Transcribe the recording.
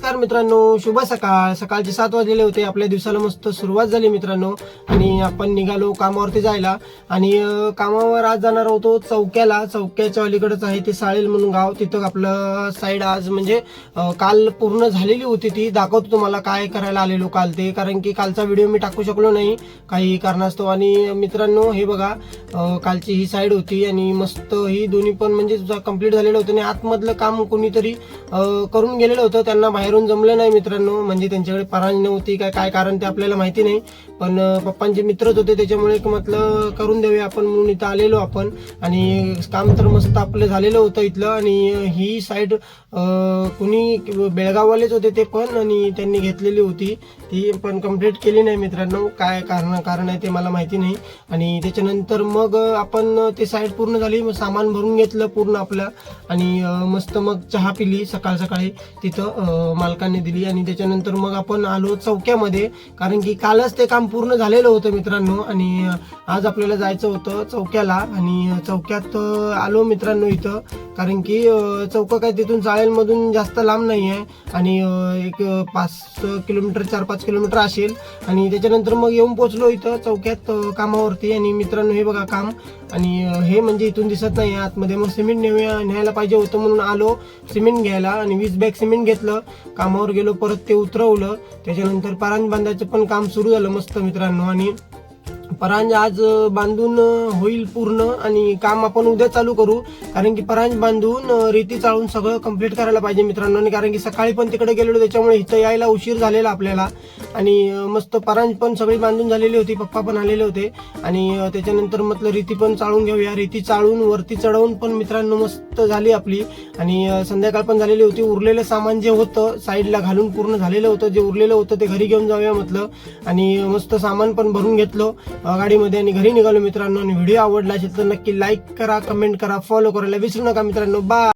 नमस्कार मित्रांनो, शुभ सकाळ. सकाळचे 7 वाजलेले होते. आपल्या दिवसाला मस्त सुरुवात झाली मित्रांनो आणि आपण निघालो कामावरती जायला. आणि कामावर आज जाणार होतो चौक्याला. चौक्याच्या अलीकडेच आहे ते साळेल म्हणून गाव. तिथं आपलं साईड आज म्हणजे काल पूर्ण झालेली होती. ती दाखवतो तुम्हाला काय करायला आलेलो काल ते, कारण की कालचा व्हिडिओ मी टाकू शकलो नाही काही कारणास्तव. आणि मित्रांनो हे बघा, कालची ही साईड होती आणि मस्त ही दोन्ही पण म्हणजे कंप्लीट झालेलं होतं. आणि आतमधलं काम कोणीतरी करून गेलेलं होतं, त्यांना बाहेरून जमलं नाही मित्रांनो. म्हणजे त्यांच्याकडे परांज नव्हती, काय कारण ते आपल्याला माहिती नाही, पण पप्पांचे मित्रच होते त्याच्यामुळे म्हटलं करून देऊया आपण म्हणून इथं आलेलो आपण. आणि काम तर मस्त आपलं झालेलं होतं इथलं. आणि ही साईड कुणी बेळगाववालेच होते ते पण, आणि त्यांनी घेतलेली होती ती पण कंप्लीट केली नाही मित्रांनो. काय कारण आहे ते मला माहिती नाही. आणि त्याच्यानंतर मग आपण ते साईड पूर्ण झाली, मग सामान भरून घेतलं पूर्ण आपलं. आणि मस्त मग चहा पिली सकाळ सकाळी तिथं मालकाने दिली. आणि त्याच्यानंतर मग आपण आलो चौक्यामध्ये, कारण की कालच ते काम पूर्ण झालेलं होतं मित्रांनो. आणि आज आपल्याला जायचं होतं चौक्याला. आणि चौक्यात आलो मित्रांनो इथं, कारण की चौक काय तिथून चाळेलमधून जास्त लांब नाही आहे. आणि एक 5 किलोमीटर 4-5 किलोमीटर असेल. आणि त्याच्यानंतर मग येऊन पोचलो इथं चौक्यात कामावरती. आणि मित्रांनो हे बघा काम, आणि हे म्हणजे इथून दिसत नाही आतमध्ये. मग सिमेंट न्यायला पाहिजे होतं म्हणून आलो सिमेंट घ्यायला. आणि 20 बॅग सिमेंट घेतलं, कामावर गेलो, परत ते उतरवलं. त्याच्यानंतर परांज बांधायचं पण काम सुरू झालं मस्त मित्रांनो. आणि परांज आज बांधून होईल पूर्ण, आणि काम आपण उद्या चालू करू, कारण की परांज बांधून रेती चाळून सगळं कंप्लीट करायला पाहिजे मित्रांनो. आणि कारण की सकाळी पण तिकडे गेलेलो त्याच्यामुळे इथं यायला उशीर झालेला आपल्याला. आणि मस्त परांज पण सगळी बांधून झालेली होती, पप्पा पण आलेले होते. आणि त्याच्यानंतर म्हटलं रेती पण चाळून घेऊया. रेती चाळून वरती चढवून पण मित्रांनो मस्त झाली आपली. आणि संध्याकाळ पण झालेली होती. उरलेलं सामान जे होतं साईडला घालून पूर्ण झालेलं होतं, जे उरलेलं होतं ते घरी घेऊन जाऊया म्हटलं. आणि मस्त सामान पण भरून घेतलं गाडीमध्ये आणि घरी निघालो मित्रांनो. आणि व्हिडिओ आवडला असेल तर नक्की लाईक करा, कमेंट करा, फॉलो करायला विसरू नका मित्रांनो. बाय.